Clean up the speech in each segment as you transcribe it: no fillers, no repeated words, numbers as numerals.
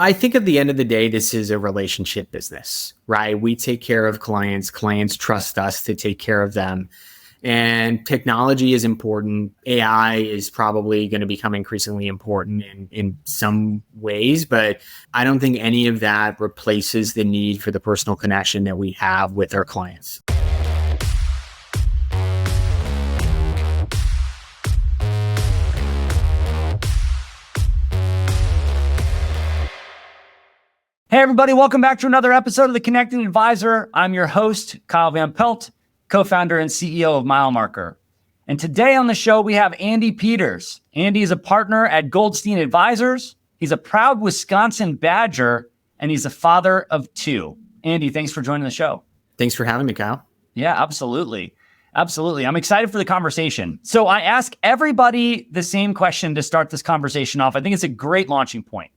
I think at the end of the day, this is a relationship business, right? We take care of clients. Clients trust us to take care of them. And technology is important. AI is probably going to become increasingly important in some ways, but I don't think any of that replaces the need for the personal connection that we have with our clients. Hey, everybody. Welcome back to another episode of the Connecting Advisor. I'm your host, Kyle Van Pelt, co-founder and CEO of Milemarker. And today on the show, we have Andy Peters. Andy is a partner at Goldstein Advisors. He's a proud Wisconsin Badger, and he's a father of two. Andy, thanks for joining the show. Thanks for having me, Kyle. Yeah, absolutely. Absolutely. I'm excited for the conversation. So I ask everybody the same question to start this conversation off. I think it's a great launching point.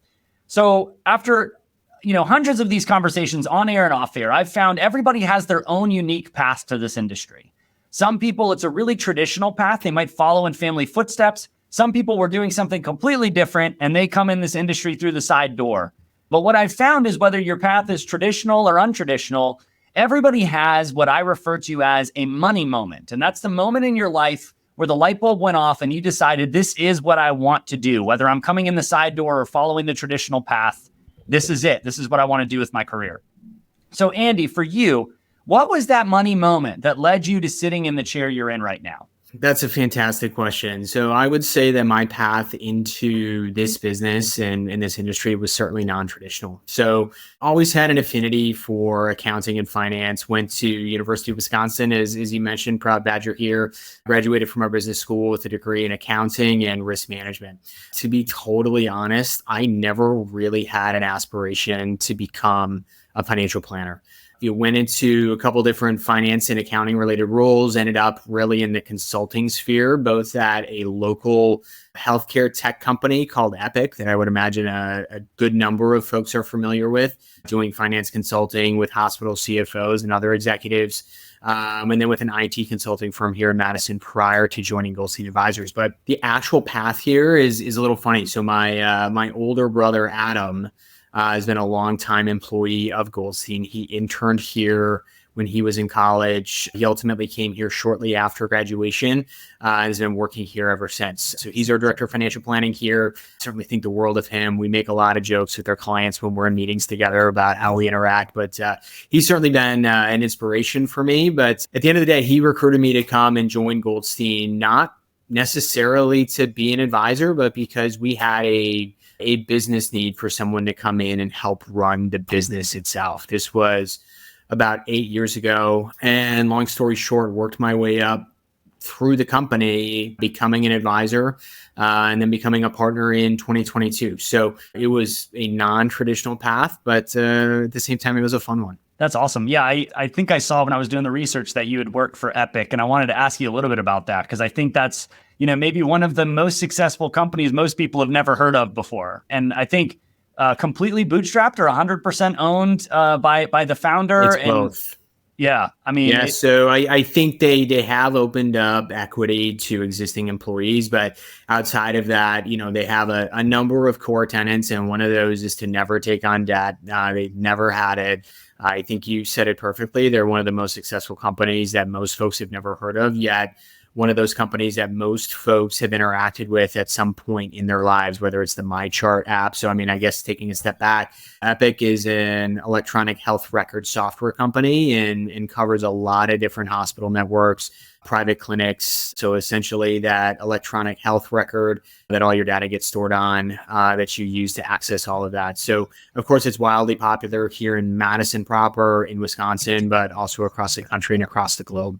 So after hundreds of these conversations on air and off air, I've found everybody has their own unique path to this industry. Some people, it's a really traditional path. They might follow in family footsteps. Some people were doing something completely different and they come in this industry through the side door. But what I've found is whether your path is traditional or untraditional, everybody has what I refer to as a money moment. And that's the moment in your life where the light bulb went off and you decided, this is what I want to do. Whether I'm coming in the side door or following the traditional path, this is it. This is what I want to do with my career. So Andy, for you, what was that money moment that led you to sitting in the chair you're in right now? That's a fantastic question. So I would say that my path into this business and in this industry was certainly non-traditional. So always had an affinity for accounting and finance, went to University of Wisconsin, as you mentioned, proud Badger here, graduated from our business school with a degree in accounting and risk management. To be totally honest, I never really had an aspiration to become a financial planner. You went into a couple different finance and accounting related roles, ended up really in the consulting sphere, both at a local healthcare tech company called Epic that I would imagine a good number of folks are familiar with, doing finance consulting with hospital CFOs and other executives. And then with an IT consulting firm here in Madison prior to joining Goldstein Advisors. But the actual path here is a little funny. So my older brother, Adam, has been a longtime employee of Goldstein. He interned here when he was in college. He ultimately came here shortly after graduation and has been working here ever since. So he's our director of financial planning here. Certainly think the world of him. We make a lot of jokes with our clients when we're in meetings together about how we interact, but he's certainly been an inspiration for me. But at the end of the day, he recruited me to come and join Goldstein, not necessarily to be an advisor, but because we had a business need for someone to come in and help run the business itself. This was about 8 years ago. And long story short, worked my way up through the company, becoming an advisor, and then becoming a partner in 2022. So it was a non-traditional path, but at the same time, it was a fun one. That's awesome. Yeah, I think I saw when I was doing the research that you had worked for Epic, and I wanted to ask you a little bit about that because I think that's, maybe one of the most successful companies most people have never heard of before. And I think completely bootstrapped or 100% owned by the founder. It's both. Yeah, So I think they have opened up equity to existing employees, but outside of that, they have a number of core tenets, and one of those is to never take on debt. They've never had it. I think you said it perfectly. They're one of the most successful companies that most folks have never heard of, yet one of those companies that most folks have interacted with at some point in their lives, whether it's the MyChart app. So, I guess taking a step back, Epic is an electronic health record software company and covers a lot of different hospital networks, private clinics. So essentially that electronic health record that all your data gets stored on, that you use to access all of that. So of course it's wildly popular here in Madison proper, in Wisconsin, but also across the country and across the globe.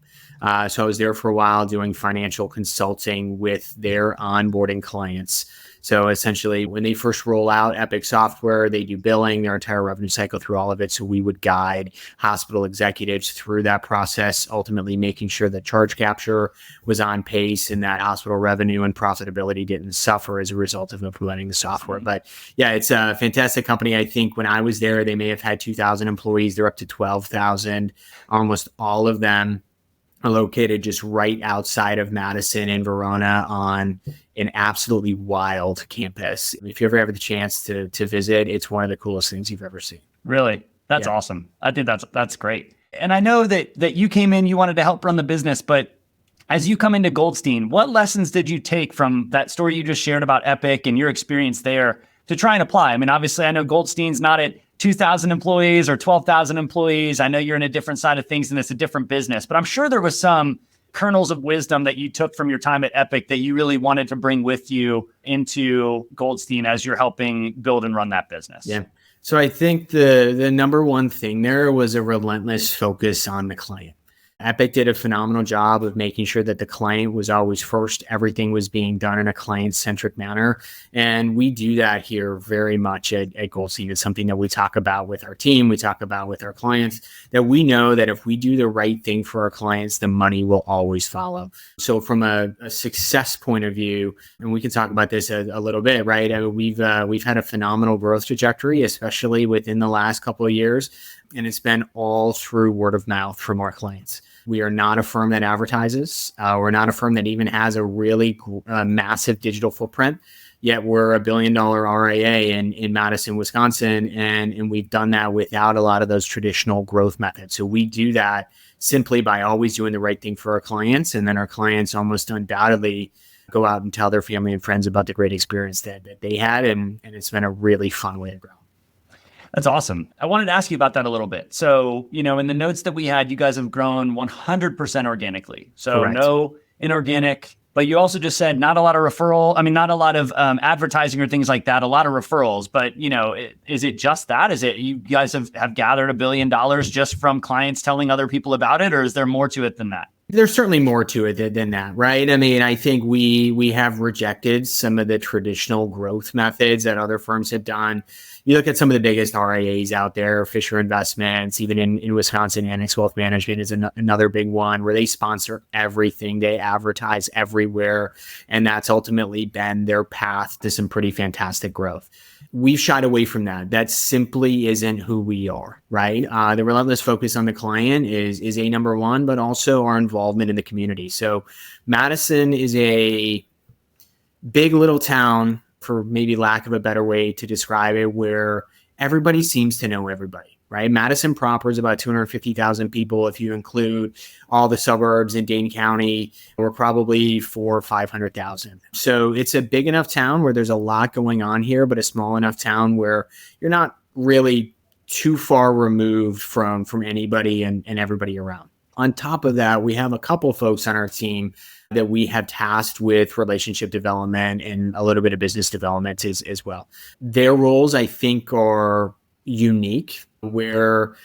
So I was there for a while doing financial consulting with their onboarding clients. So essentially, when they first roll out Epic software, they do billing, their entire revenue cycle through all of it. So we would guide hospital executives through that process, ultimately making sure that charge capture was on pace and that hospital revenue and profitability didn't suffer as a result of implementing the software. But yeah, it's a fantastic company. I think when I was there, they may have had 2,000 employees. They're up to 12,000. Almost all of them are located just right outside of Madison and Verona on an absolutely wild campus. If you ever have the chance to visit, it's one of the coolest things you've ever seen. Really? That's Yeah. awesome. I think that's great. And I know that you came in, you wanted to help run the business, but as you come into Goldstein, what lessons did you take from that story you just shared about Epic and your experience there to try and apply? I mean, obviously, I know Goldstein's not at 2,000 employees or 12,000 employees. I know you're in a different side of things and it's a different business, but I'm sure there was some kernels of wisdom that you took from your time at Epic that you really wanted to bring with you into Goldstein as you're helping build and run that business. Yeah. So I think the number one thing there was a relentless focus on the client. Epic did a phenomenal job of making sure that the client was always first. Everything was being done in a client-centric manner. And we do that here very much at Goldstein. It's something that we talk about with our team. We talk about with our clients, that we know that if we do the right thing for our clients, the money will always follow. So from a success point of view, and we can talk about this a little bit, right? I mean, we've had a phenomenal growth trajectory, especially within the last couple of years. And it's been all through word of mouth from our clients. We are not a firm that advertises. We're not a firm that even has a really massive digital footprint. Yet we're $1 billion RIA in Madison, Wisconsin, and we've done that without a lot of those traditional growth methods. So we do that simply by always doing the right thing for our clients, and then our clients almost undoubtedly go out and tell their family and friends about the great experience that they had, and it's been a really fun way to grow. That's awesome. I wanted to ask you about that a little bit. So, in the notes that we had, you guys have grown 100% organically. So Correct. No inorganic, but you also just said not a lot of not a lot of advertising or things like that, a lot of referrals. But, is it just that? Is it you guys have gathered $1 billion just from clients telling other people about it? Or is there more to it than that? There's certainly more to it than that, right? I mean, I think we have rejected some of the traditional growth methods that other firms have done. You look at some of the biggest RIAs out there, Fisher Investments, even in Wisconsin, Annex Wealth Management is another big one where they sponsor everything. They advertise everywhere. And that's ultimately been their path to some pretty fantastic growth. We've shied away from that. That simply isn't who we are, right? The relentless focus on the client is a number one, but also our involvement in the community. So Madison is a big little town, for maybe lack of a better way to describe it, where everybody seems to know everybody, right? Madison proper is about 250,000 people. If you include all the suburbs in Dane County, we're probably 400,000 or 500,000. So it's a big enough town where there's a lot going on here, but a small enough town where you're not really too far removed from anybody and everybody around. On top of that, we have a couple folks on our team that we have tasked with relationship development and a little bit of business development as well. Their roles, I think, are unique, where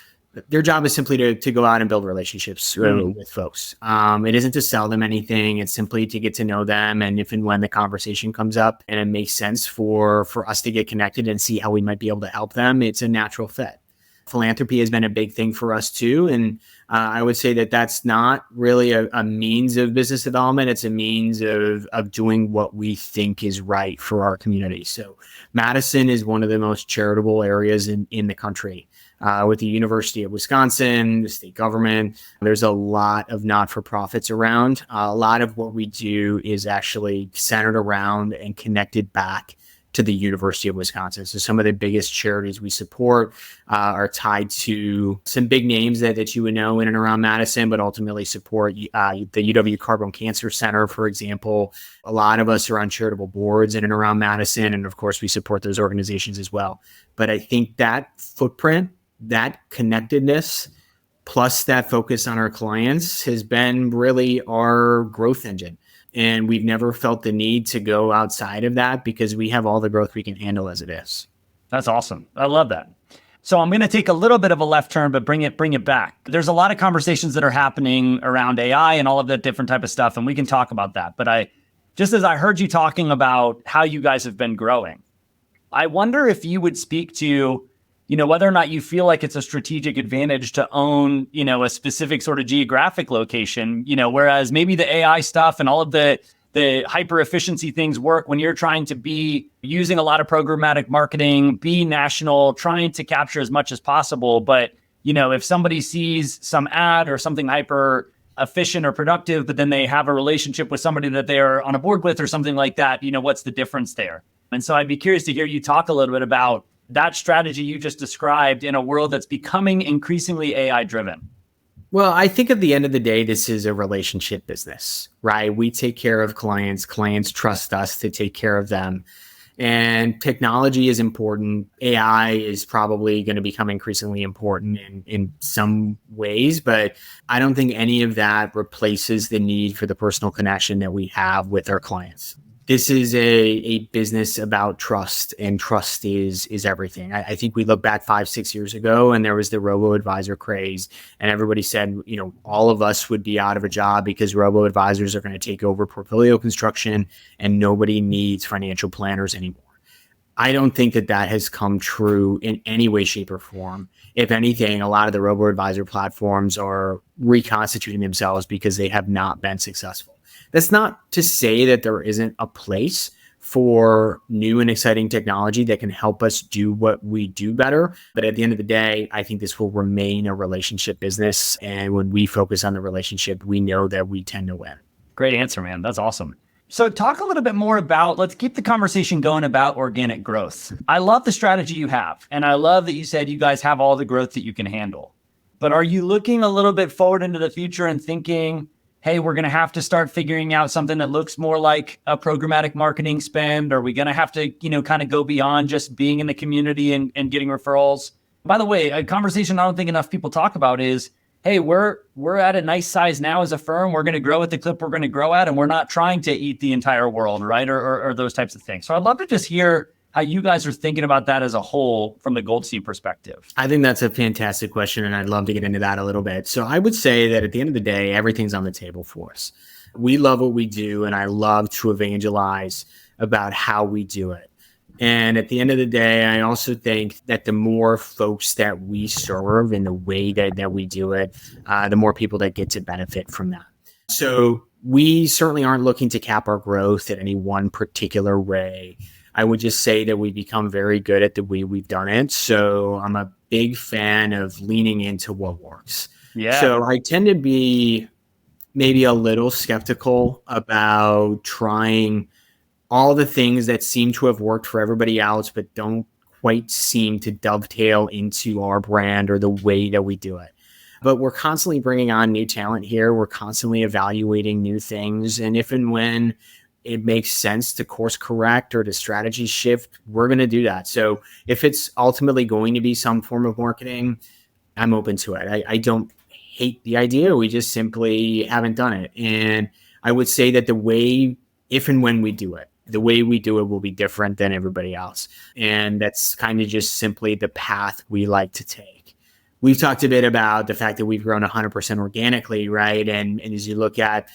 their job is simply to go out and build relationships with folks. It isn't to sell them anything. It's simply to get to know them. And if and when the conversation comes up and it makes sense for us to get connected and see how we might be able to help them, it's a natural fit. Philanthropy has been a big thing for us too. And I would say that that's not really a means of business development. It's a means of doing what we think is right for our community. So Madison is one of the most charitable areas in the country. With the University of Wisconsin, the state government, there's a lot of not-for-profits around. A lot of what we do is actually centered around and connected back to the University of Wisconsin. So some of the biggest charities we support are tied to some big names that you would know in and around Madison, but ultimately support the UW Carbone Cancer Center, for example. A lot of us are on charitable boards in and around Madison, and of course we support those organizations as well. But I think that footprint, that connectedness, plus that focus on our clients has been really our growth engine. And we've never felt the need to go outside of that because we have all the growth we can handle as it is. That's awesome. I love that. So I'm going to take a little bit of a left turn, but bring it back. There's a lot of conversations that are happening around AI and all of that different type of stuff, and we can talk about that. But just as I heard you talking about how you guys have been growing, I wonder if you would speak to whether or not you feel like it's a strategic advantage to own, a specific sort of geographic location, whereas maybe the AI stuff and all of the hyper efficiency things work when you're trying to be using a lot of programmatic marketing, be national, trying to capture as much as possible. But, if somebody sees some ad or something hyper efficient or productive, but then they have a relationship with somebody that they are on a board with or something like that, what's the difference there? And so I'd be curious to hear you talk a little bit about that strategy you just described in a world that's becoming increasingly AI driven. Well, I think at the end of the day, this is a relationship business, right? We take care of clients. Clients trust us to take care of them. And technology is important. AI is probably going to become increasingly important in some ways, but I don't think any of that replaces the need for the personal connection that we have with our clients. This is a business about trust, and trust is everything. I think we look back 5, 6 years ago, and there was the robo-advisor craze, and everybody said, all of us would be out of a job because robo-advisors are going to take over portfolio construction, and nobody needs financial planners anymore. I don't think that has come true in any way, shape, or form. If anything, a lot of the robo-advisor platforms are reconstituting themselves because they have not been successful. That's not to say that there isn't a place for new and exciting technology that can help us do what we do better. But at the end of the day, I think this will remain a relationship business. And when we focus on the relationship, we know that we tend to win. Great answer, man. That's awesome. So talk a little bit more about, let's keep the conversation going about organic growth. I love the strategy you have. And I love that you said you guys have all the growth that you can handle. But are you looking a little bit forward into the future and thinking, hey, we're going to have to start figuring out something that looks more like a programmatic marketing spend? Are we going to have to, kind of go beyond just being in the community and getting referrals? By the way, a conversation I don't think enough people talk about is, hey, we're at a nice size now as a firm. We're going to grow at the clip we're going to grow at, and we're not trying to eat the entire world, right? Or those types of things. So I'd love to just hear how you guys are thinking about that as a whole from the Goldstein perspective. I think that's a fantastic question, and I'd love to get into that a little bit. So I would say that at the end of the day, everything's on the table for us. We love what we do, and I love to evangelize about how we do it. And at the end of the day, I also think that the more folks that we serve in the way that we do it, the more people that get to benefit from that. So we certainly aren't looking to cap our growth in any one particular way. I would just say that we become very good at the way we've done it. So I'm a big fan of leaning into what works. Yeah. So I tend to be maybe a little skeptical about trying all the things that seem to have worked for everybody else, but don't quite seem to dovetail into our brand or the way that we do it. But we're constantly bringing on new talent here. We're constantly evaluating new things. And if and when it makes sense to course correct or to strategy shift, we're going to do that. So if it's ultimately going to be some form of marketing, I'm open to it. I don't hate the idea. We just simply haven't done it. And I would say that the way, if and when we do it, the way we do it will be different than everybody else. And that's kind of just simply the path we like to take. We've talked a bit about the fact that we've grown 100% organically, right? And as you look at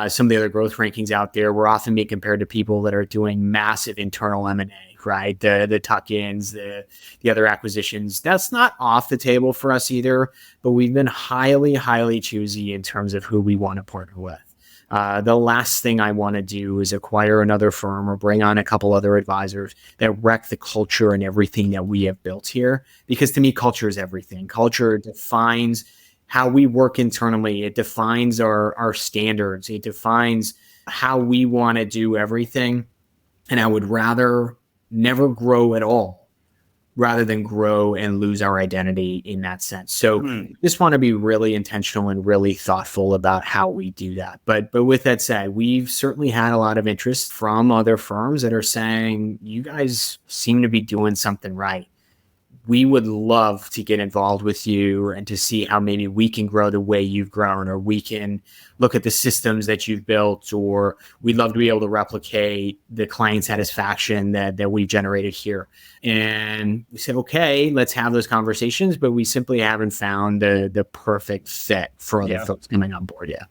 some of the other growth rankings out there, we're often being compared to people that are doing massive internal M&A, right? The tuck-ins, the other acquisitions. That's not off the table for us either, but we've been highly, highly choosy in terms of who we want to partner with. The last thing I want to do is acquire another firm or bring on a couple other advisors that wreck the culture and everything that we have built here. Because to me, culture is everything. Culture defines how we work internally. It defines our standards. It defines how we want to do everything. And I would rather never grow at all rather than grow and lose our identity in that sense. So just want to be really intentional and really thoughtful about how we do that. But with that said, we've certainly had a lot of interest from other firms that are saying, you guys seem to be doing something right. We would love to get involved with you and to see how maybe we can grow the way you've grown, or we can look at the systems that you've built, or we'd love to be able to replicate the client satisfaction that we've generated here. And we said, okay, let's have those conversations, but we simply haven't found the perfect fit for other folks coming on board yet.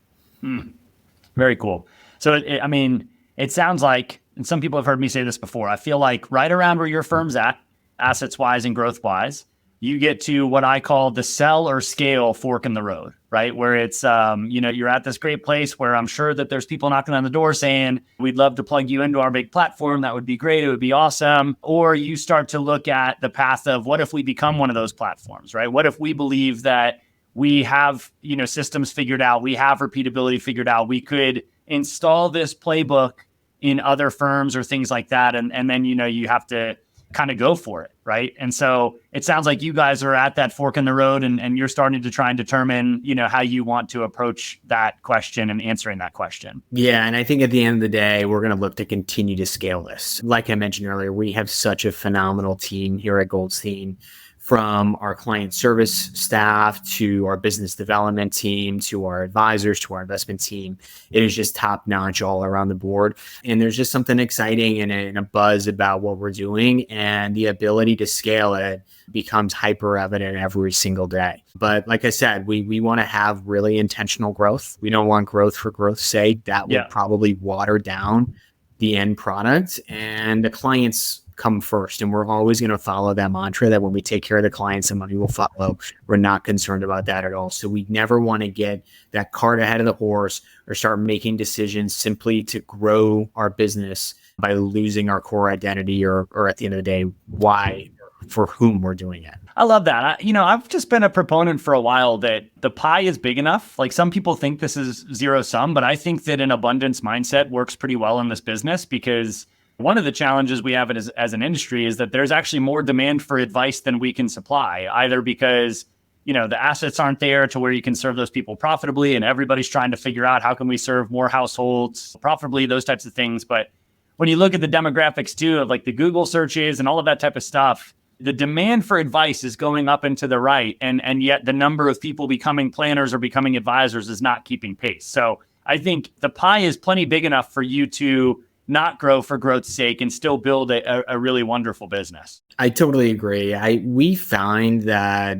Very cool. So, it sounds like, and some people have heard me say this before, I feel like right around where your firm's at, assets wise and growth wise, you get to what I call the sell or scale fork in the road, right? Where it's, you're at this great place where I'm sure that there's people knocking on the door saying, we'd love to plug you into our big platform. That would be great. It would be awesome. Or you start to look at the path of, what if we become one of those platforms, right? What if we believe that we have, systems figured out, we have repeatability figured out, we could install this playbook in other firms or things like that. And then, you have to kind of go for it. Right. And so it sounds like you guys are at that fork in the road and you're starting to try and determine, how you want to approach that question and answering that question. Yeah. And I think at the end of the day, we're going to look to continue to scale this. Like I mentioned earlier, we have such a phenomenal team here at Goldstein, from our client service staff to our business development team, to our advisors, to our investment team. It is just top notch all around the board. And there's just something exciting and a buzz about what we're doing, and the ability to scale it becomes hyper evident every single day. But like I said, we want to have really intentional growth. We don't want growth for growth's sake. That would probably water down the end product, and the clients come first. And we're always going to follow that mantra that when we take care of the clients, the money will follow. We're not concerned about that at all. So we never want to get that cart ahead of the horse or start making decisions simply to grow our business by losing our core identity or at the end of the day, why, for whom we're doing it. I love that. I've just been a proponent for a while that the pie is big enough. Like, some people think this is zero sum, but I think that an abundance mindset works pretty well in this business, because one of the challenges we have as an industry is that there's actually more demand for advice than we can supply, either because, the assets aren't there to where you can serve those people profitably, and everybody's trying to figure out how can we serve more households profitably, those types of things. But when you look at the demographics too, of like the Google searches and all of that type of stuff, the demand for advice is going up and to the right. And yet the number of people becoming planners or becoming advisors is not keeping pace. So I think the pie is plenty big enough for you to not grow for growth's sake and still build a really wonderful business. I totally agree. We find that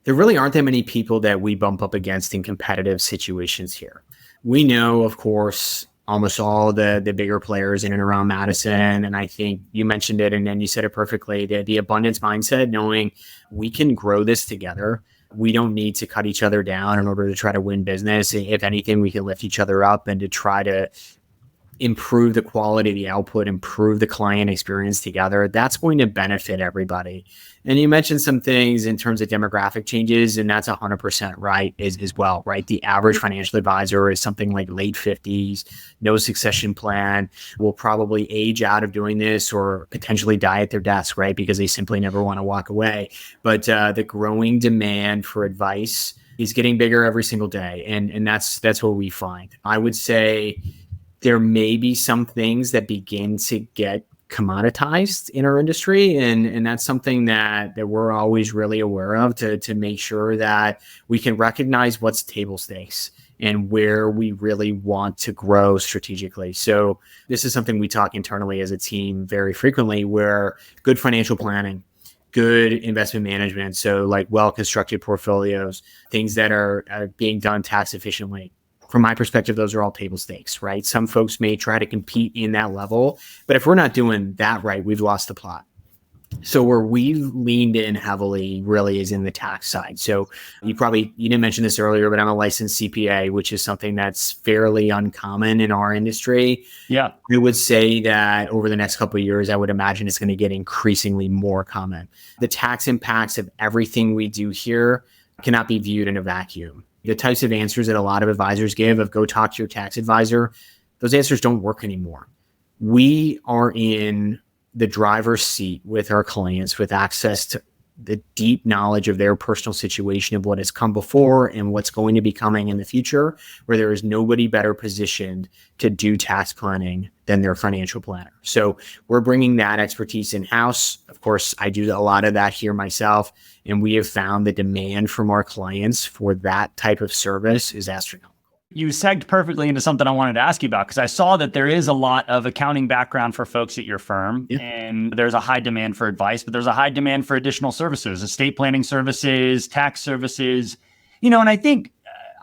there really aren't that many people that we bump up against in competitive situations here. We know, of course, almost all the bigger players in and around Madison. And I think you mentioned it, and then you said it perfectly, the abundance mindset, knowing we can grow this together. We don't need to cut each other down in order to try to win business. If anything, we can lift each other up and to try to improve the quality of the output, improve the client experience together. That's going to benefit everybody. And you mentioned some things in terms of demographic changes, and that's 100% right as well, right? The average financial advisor is something like late 50s, no succession plan, will probably age out of doing this or potentially die at their desk, right? Because they simply never want to walk away. But the growing demand for advice is getting bigger every single day. And that's what we find. I would say there may be some things that begin to get commoditized in our industry. And that's something that we're always really aware of to make sure that we can recognize what's table stakes and where we really want to grow strategically. So this is something we talk internally as a team very frequently, where good financial planning, good investment management, so like well-constructed portfolios, things that are being done tax efficiently. From my perspective, those are all table stakes, right? Some folks may try to compete in that level, but if we're not doing that right, we've lost the plot. So where we've leaned in heavily really is in the tax side. So you didn't mention this earlier, but I'm a licensed CPA, which is something that's fairly uncommon in our industry. Yeah. I would say that over the next couple of years, I would imagine it's going to get increasingly more common. The tax impacts of everything we do here cannot be viewed in a vacuum. The types of answers that a lot of advisors give of go talk to your tax advisor, those answers don't work anymore. We are in the driver's seat with our clients with access to the deep knowledge of their personal situation, of what has come before and what's going to be coming in the future, where there is nobody better positioned to do tax planning than their financial planner. So we're bringing that expertise in-house. Of course, I do a lot of that here myself, and we have found the demand from our clients for that type of service is astronomical. You segged perfectly into something I wanted to ask you about, because I saw that there is a lot of accounting background for folks at your firm, and there's a high demand for advice, but there's a high demand for additional services, estate planning services, tax services, and I think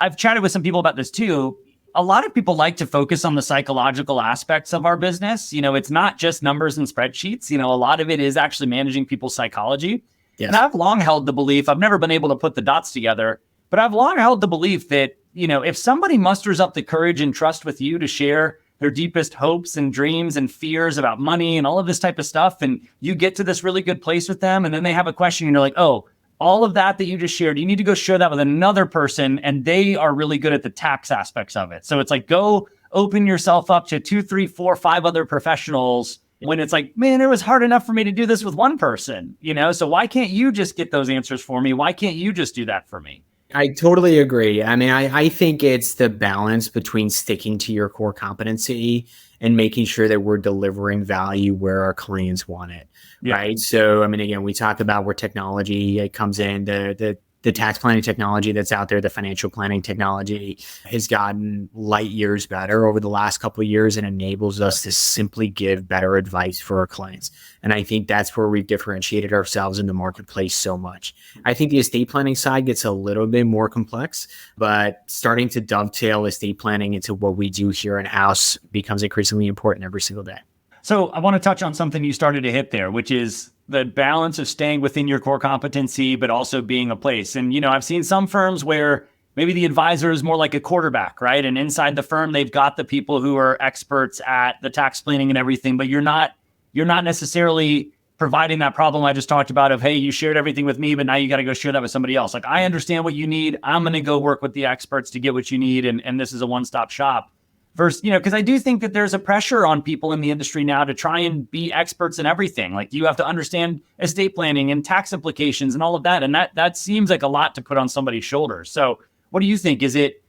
I've chatted with some people about this too. A lot of people like to focus on the psychological aspects of our business. It's not just numbers and spreadsheets. A lot of it is actually managing people's psychology. Yes. And I've long held the belief, I've never been able to put the dots together, but I've long held the belief that if somebody musters up the courage and trust with you to share their deepest hopes and dreams and fears about money and all of this type of stuff, and you get to this really good place with them, and then they have a question and you're like, oh, all of that you just shared, you need to go share that with another person, and they are really good at the tax aspects of it. So it's like, go open yourself up to 2, 3, 4, 5 other professionals when it's like, man, it was hard enough for me to do this with one person, so why can't you just get those answers for me? Why can't you just do that for me? I totally agree. I mean, I think it's the balance between sticking to your core competency and making sure that we're delivering value where our clients want it. Yeah. Right. So, I mean, again, we talk about where technology comes in, the tax planning technology that's out there, the financial planning technology has gotten light years better over the last couple of years and enables us to simply give better advice for our clients. And I think that's where we've differentiated ourselves in the marketplace so much. I think the estate planning side gets a little bit more complex, but starting to dovetail estate planning into what we do here in-house becomes increasingly important every single day. So I want to touch on something you started to hit there, which is the balance of staying within your core competency, but also being a place. And, I've seen some firms where maybe the advisor is more like a quarterback, right? And inside the firm, they've got the people who are experts at the tax planning and everything, but you're not necessarily providing that problem I just talked about of, hey, you shared everything with me, but now you got to go share that with somebody else. Like, I understand what you need. I'm going to go work with the experts to get what you need. And this is a one-stop shop. Versus, because I do think that there's a pressure on people in the industry now to try and be experts in everything. Like, you have to understand estate planning and tax implications and all of that. And that seems like a lot to put on somebody's shoulders. So what do you think? Is it,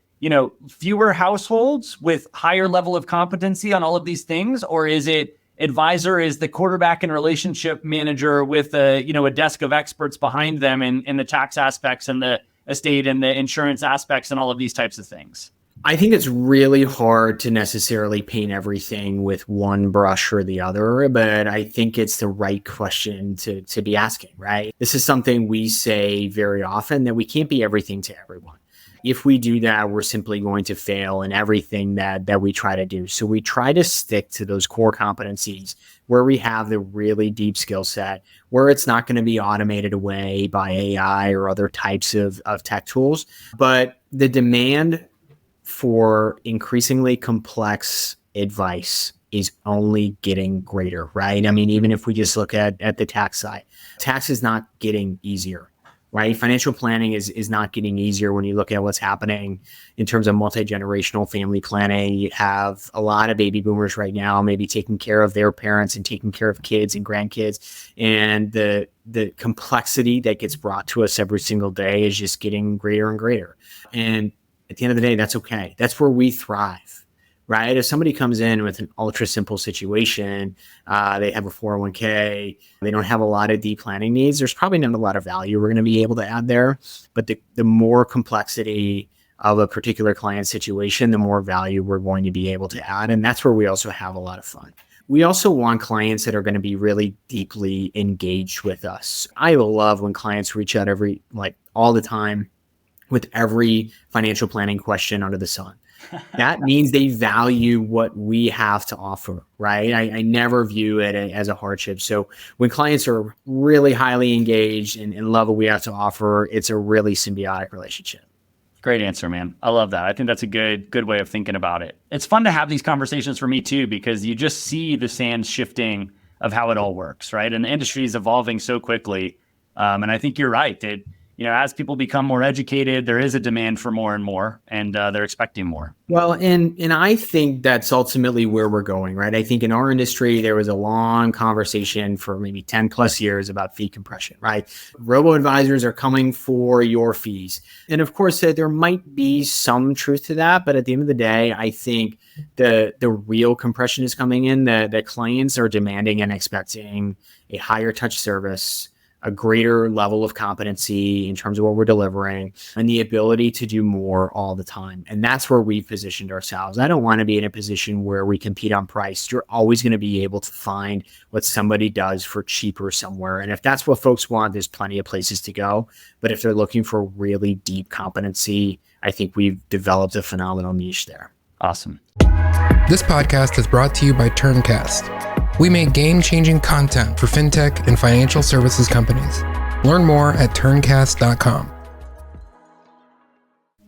fewer households with higher level of competency on all of these things? Or is it advisor is the quarterback and relationship manager with a desk of experts behind them in the tax aspects and the estate and the insurance aspects and all of these types of things? I think it's really hard to necessarily paint everything with one brush or the other, but I think it's the right question to be asking, right? This is something we say very often, that we can't be everything to everyone. If we do that, we're simply going to fail in everything that we try to do. So we try to stick to those core competencies where we have the really deep skill set, where it's not going to be automated away by AI or other types of tech tools. But the demand for increasingly complex advice is only getting greater, right? I mean, even if we just look at the tax side, tax is not getting easier, right? Financial planning is not getting easier when you look at what's happening in terms of multi-generational family planning. You have a lot of baby boomers right now, maybe taking care of their parents and taking care of kids and grandkids. And the complexity that gets brought to us every single day is just getting greater and greater. And at the end of the day, that's okay. That's where we thrive, right? If somebody comes in with an ultra simple situation, they have a 401k, they don't have a lot of deep planning needs, there's probably not a lot of value we're going to be able to add there. But the more complexity of a particular client situation, the more value we're going to be able to add. And that's where we also have a lot of fun. We also want clients that are going to be really deeply engaged with us. I love when clients reach out all the time with every financial planning question under the sun. That means they value what we have to offer, right? I never view it as a hardship. So when clients are really highly engaged and love what we have to offer, it's a really symbiotic relationship. Great answer, man. I love that. I think that's a good way of thinking about it. It's fun to have these conversations for me too, because you just see the sands shifting of how it all works, right? And the industry is evolving so quickly. And I think you're right. As people become more educated, there is a demand for more and more, and they're expecting more. Well, and I think that's ultimately where we're going, right? I think in our industry, there was a long conversation for maybe 10 plus years about fee compression, right? Robo-advisors are coming for your fees. And of course, there might be some truth to that, but at the end of the day, I think the real compression is coming in, that clients are demanding and expecting a higher touch service, a greater level of competency in terms of what we're delivering, and the ability to do more all the time. And that's where we've positioned ourselves. I don't want to be in a position where we compete on price. You're always going to be able to find what somebody does for cheaper somewhere. And if that's what folks want, there's plenty of places to go. But if they're looking for really deep competency, I think we've developed a phenomenal niche there. Awesome. This podcast is brought to you by Turncast. We make game-changing content for fintech and financial services companies. Learn more at turncast.com.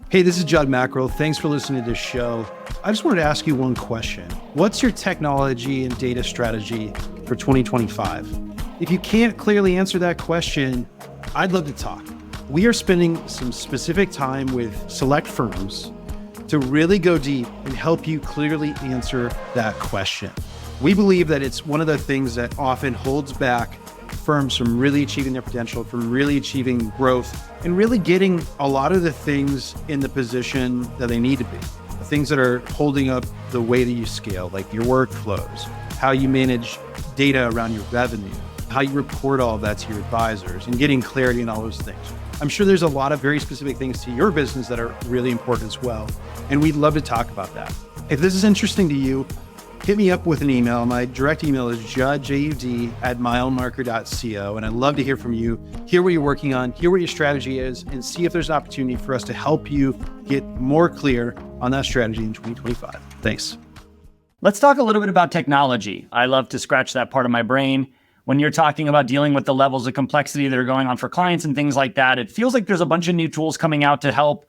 Hey, this is Judd Mackerel. Thanks for listening to this show. I just wanted to ask you one question. What's your technology and data strategy for 2025? If you can't clearly answer that question, I'd love to talk. We are spending some specific time with select firms to really go deep and help you clearly answer that question. We believe that it's one of the things that often holds back firms from really achieving their potential, from really achieving growth, and really getting a lot of the things in the position that they need to be. The things that are holding up the way that you scale, like your workflows, how you manage data around your revenue, how you report all of that to your advisors, and getting clarity in all those things. I'm sure there's a lot of very specific things to your business that are really important as well, and we'd love to talk about that. If this is interesting to you, hit me up with an email. My direct email is jud@milemarker.co, and I'd love to hear from you, hear what you're working on, hear what your strategy is, and see if there's an opportunity for us to help you get more clear on that strategy in 2025. Thanks. Let's talk a little bit about technology. I love to scratch that part of my brain. When you're talking about dealing with the levels of complexity that are going on for clients and things like that, it feels like there's a bunch of new tools coming out to help,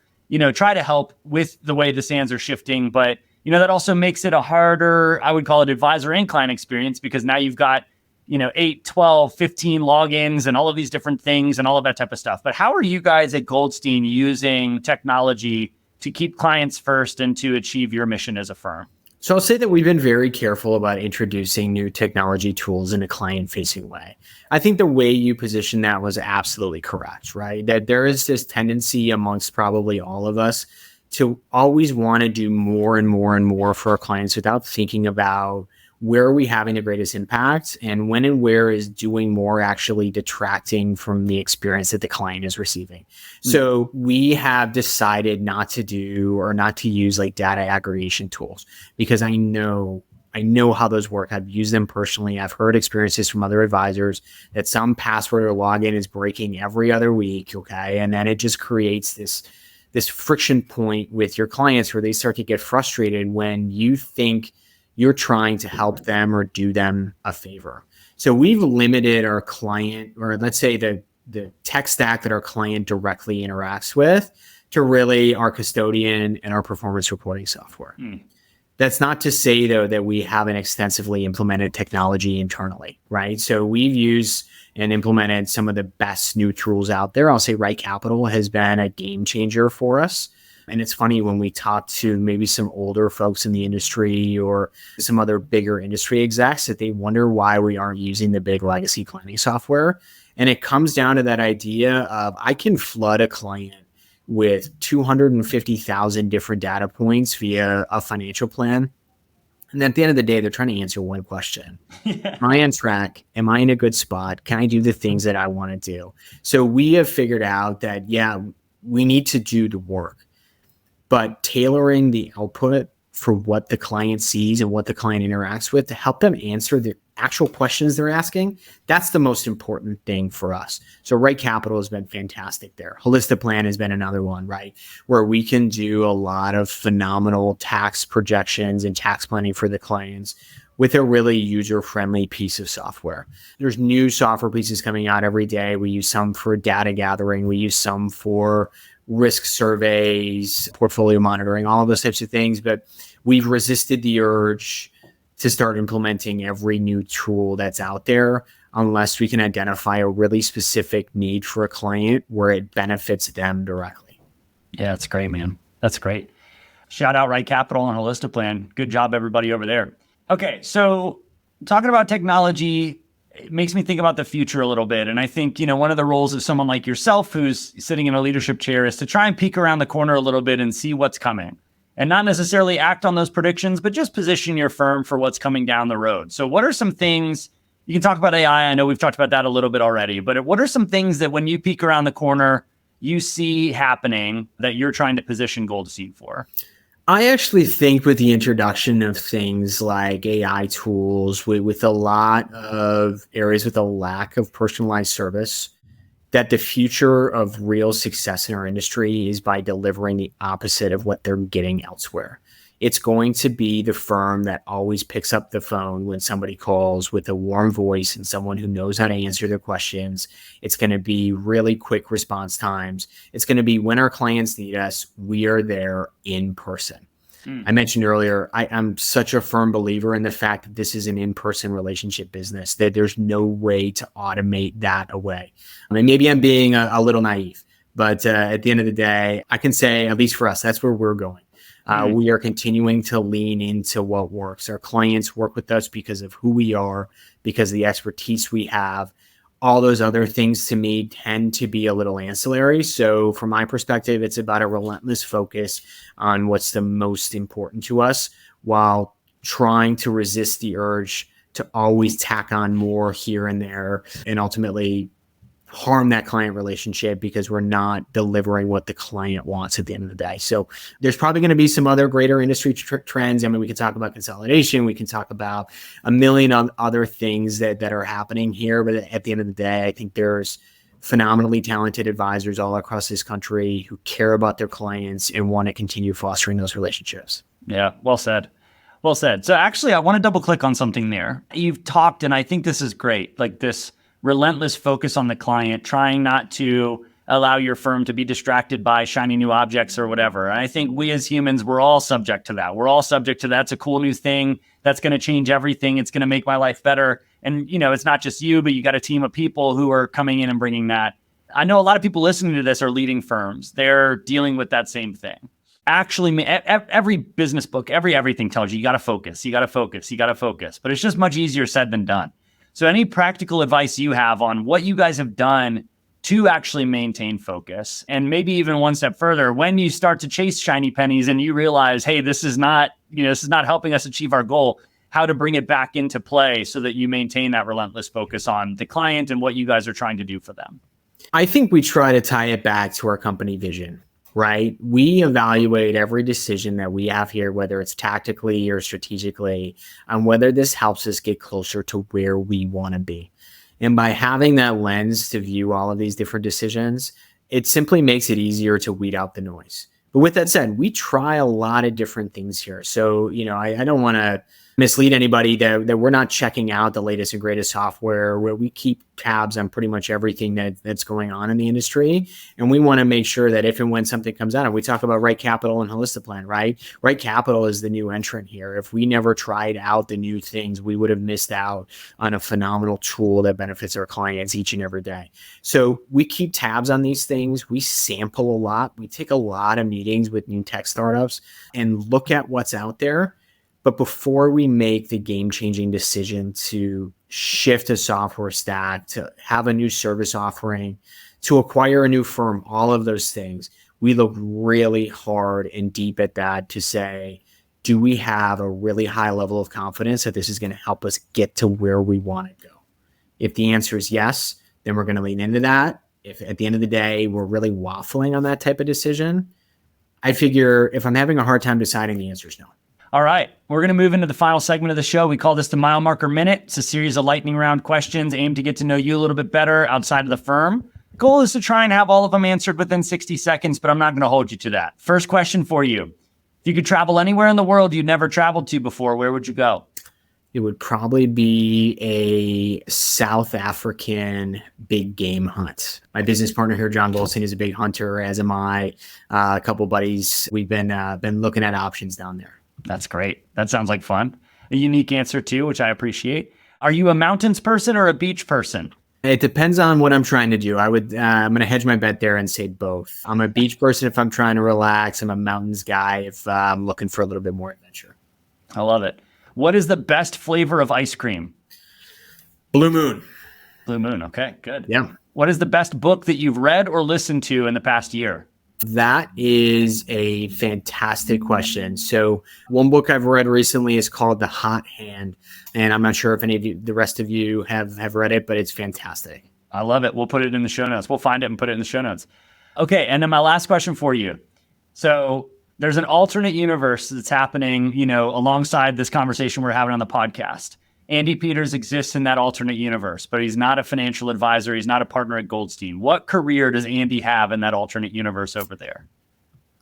try to help with the way the sands are shifting. But, that also makes it a harder, I would call it, advisor and client experience, because now you've got, 8, 12, 15 logins and all of these different things and all of that type of stuff. But how are you guys at Goldstein using technology to keep clients first and to achieve your mission as a firm? So I'll say that we've been very careful about introducing new technology tools in a client-facing way. I think the way you position that was absolutely correct, right? That there is this tendency amongst probably all of us to always want to do more and more and more for our clients without thinking about where are we having the greatest impact and when and where is doing more actually detracting from the experience that the client is receiving. Mm-hmm. So we have decided not to do or not to use like data aggregation tools, because I know how those work. I've used them personally. I've heard experiences from other advisors that some password or login is breaking every other week. Okay. And then it just creates this friction point with your clients where they start to get frustrated when you think you're trying to help them or do them a favor. So we've limited our client, or let's say the tech stack that our client directly interacts with, to really our custodian and our performance reporting software. That's not to say, though, that we haven't extensively implemented technology internally, right? So we've used and implemented some of the best new tools out there. I'll say Right Capital has been a game changer for us. And it's funny when we talk to maybe some older folks in the industry or some other bigger industry execs that they wonder why we aren't using the big legacy planning software. And it comes down to that idea of I can flood a client with 250,000 different data points via a financial plan. And at the end of the day, they're trying to answer one question. Am I on track? Am I in a good spot? Can I do the things that I want to do? So we have figured out that, we need to do the work. But tailoring the output for what the client sees and what the client interacts with to help them answer the actual questions they're asking, that's the most important thing for us. So Right Capital has been fantastic there. Holistic Plan has been another one, right? Where we can do a lot of phenomenal tax projections and tax planning for the clients with a really user-friendly piece of software. There's new software pieces coming out every day. We use some for data gathering. We use some for risk surveys, portfolio monitoring, all of those types of things. But we've resisted the urge to start implementing every new tool that's out there unless we can identify a really specific need for a client where it benefits them directly. Yeah, that's great, man. That's great. Shout out Right Capital and Holistic Plan. Good job, everybody over there. Okay, so talking about technology, it makes me think about the future a little bit. And I think, one of the roles of someone like yourself who's sitting in a leadership chair is to try and peek around the corner a little bit and see what's coming. And not necessarily act on those predictions, but just position your firm for what's coming down the road. So what are some things, you can talk about AI, I know we've talked about that a little bit already, but what are some things that when you peek around the corner, you see happening that you're trying to position Goldstein for? I actually think with the introduction of things like AI tools, with a lot of areas with a lack of personalized service, that the future of real success in our industry is by delivering the opposite of what they're getting elsewhere. It's going to be the firm that always picks up the phone when somebody calls with a warm voice and someone who knows how to answer their questions. It's going to be really quick response times. It's going to be when our clients need us, we are there in person. I mentioned earlier, I'm such a firm believer in the fact that this is an in-person relationship business, that there's no way to automate that away. I mean, maybe I'm being a little naive, but at the end of the day, I can say, at least for us, that's where we're going. We are continuing to lean into what works. Our clients work with us because of who we are, because of the expertise we have. All those other things to me tend to be a little ancillary. So from my perspective, it's about a relentless focus on what's the most important to us while trying to resist the urge to always tack on more here and there and ultimately harm that client relationship because we're not delivering what the client wants at the end of the day. So there's probably going to be some other greater industry trends. I mean, we can talk about consolidation. We can talk about a million other things that are happening here. But at the end of the day, I think there's phenomenally talented advisors all across this country who care about their clients and want to continue fostering those relationships. Yeah, well said. Well said. So actually, I want to double click on something there. You've talked, and I think this is great, like this relentless focus on the client, trying not to allow your firm to be distracted by shiny new objects or whatever. And I think we as humans, we're all subject to that. We're all subject to that's a cool new thing. That's going to change everything. It's going to make my life better. And, it's not just you, but you got a team of people who are coming in and bringing that. I know a lot of people listening to this are leading firms. They're dealing with that same thing. Actually, every business book, everything tells you got to focus, you got to focus, you got to focus. But it's just much easier said than done. So any practical advice you have on what you guys have done to actually maintain focus, and maybe even one step further, when you start to chase shiny pennies and you realize, hey, this is not helping us achieve our goal, how to bring it back into play so that you maintain that relentless focus on the client and what you guys are trying to do for them. I think we try to tie it back to our company vision. Right? We evaluate every decision that we have here, whether it's tactically or strategically, on whether this helps us get closer to where we want to be. And by having that lens to view all of these different decisions, it simply makes it easier to weed out the noise. But with that said, we try a lot of different things here. So, I don't want to mislead anybody that we're not checking out the latest and greatest software, where we keep tabs on pretty much everything that's going on in the industry. And we want to make sure that if and when something comes out, and we talk about Right Capital and Holistiplan, right? Right Capital is the new entrant here. If we never tried out the new things, we would have missed out on a phenomenal tool that benefits our clients each and every day. So we keep tabs on these things. We sample a lot. We take a lot of meetings with new tech startups and look at what's out there. But before we make the game-changing decision to shift a software stack, to have a new service offering, to acquire a new firm, all of those things, we look really hard and deep at that to say, do we have a really high level of confidence that this is going to help us get to where we want to go? If the answer is yes, then we're going to lean into that. If at the end of the day, we're really waffling on that type of decision, I figure if I'm having a hard time deciding, the answer is no. All right, we're going to move into the final segment of the show. We call this the Milemarker Minute. It's a series of lightning round questions aimed to get to know you a little bit better outside of the firm. The goal is to try and have all of them answered within 60 seconds, but I'm not going to hold you to that. First question for you. If you could travel anywhere in the world you'd never traveled to before, where would you go? It would probably be a South African big game hunt. My business partner here, John Goldstein, is a big hunter, as am I. A couple of buddies. We've been looking at options down there. That's great. That sounds like fun. A unique answer too, which I appreciate. Are you a mountains person or a beach person? It depends on what I'm trying to do. I'm going to hedge my bet there and say both. I'm a beach person if I'm trying to relax. I'm a mountains guy if I'm looking for a little bit more adventure. I love it. What is the best flavor of ice cream? Blue Moon. Blue Moon. Okay, good. Yeah. What is the best book that you've read or listened to in the past year? That is a fantastic question. So one book I've read recently is called The Hot Hand. And I'm not sure if any of you, the rest of you have read it, but it's fantastic. I love it. We'll put it in the show notes. We'll find it and put it in the show notes. Okay. And then my last question for you. So there's an alternate universe that's happening, alongside this conversation we're having on the podcast. Andy Peters exists in that alternate universe, but he's not a financial advisor. He's not a partner at Goldstein. What career does Andy have in that alternate universe over there?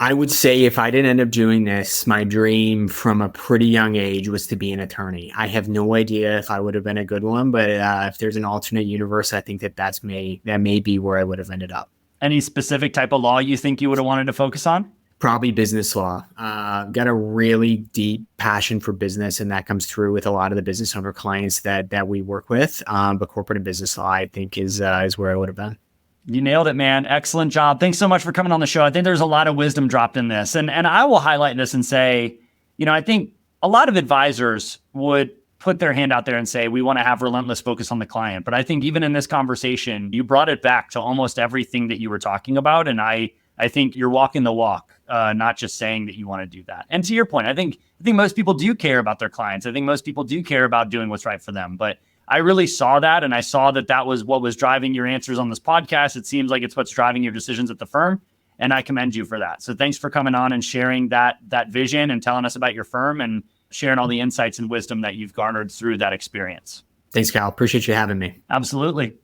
I would say if I didn't end up doing this, my dream from a pretty young age was to be an attorney. I have no idea if I would have been a good one, but if there's an alternate universe, I think that may be where I would have ended up. Any specific type of law you think you would have wanted to focus on? Probably business law. Got a really deep passion for business, and that comes through with a lot of the business owner clients that we work with. But corporate and business law, I think, is where I would have been. You nailed it, man. Excellent job. Thanks so much for coming on the show. I think there's a lot of wisdom dropped in this. And I will highlight this and say, I think a lot of advisors would put their hand out there and say, we want to have relentless focus on the client. But I think even in this conversation, you brought it back to almost everything that you were talking about. And I think you're walking the walk, not just saying that you want to do that. And to your point, I think most people do care about their clients. I think most people do care about doing what's right for them. But I really saw that, and I saw that was what was driving your answers on this podcast. It seems like it's what's driving your decisions at the firm, and I commend you for that. So thanks for coming on and sharing that vision and telling us about your firm and sharing all the insights and wisdom that you've garnered through that experience. Thanks, Kyle. Appreciate you having me. Absolutely.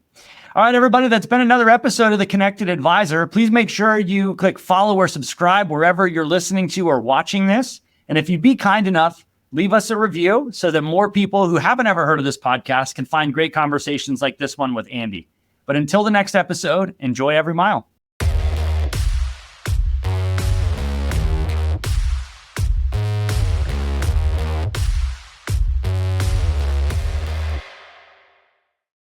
All right, everybody, that's been another episode of The Connected Advisor. Please make sure you click follow or subscribe wherever you're listening to or watching this. And if you'd be kind enough, leave us a review so that more people who haven't ever heard of this podcast can find great conversations like this one with Andy. But until the next episode, enjoy every mile.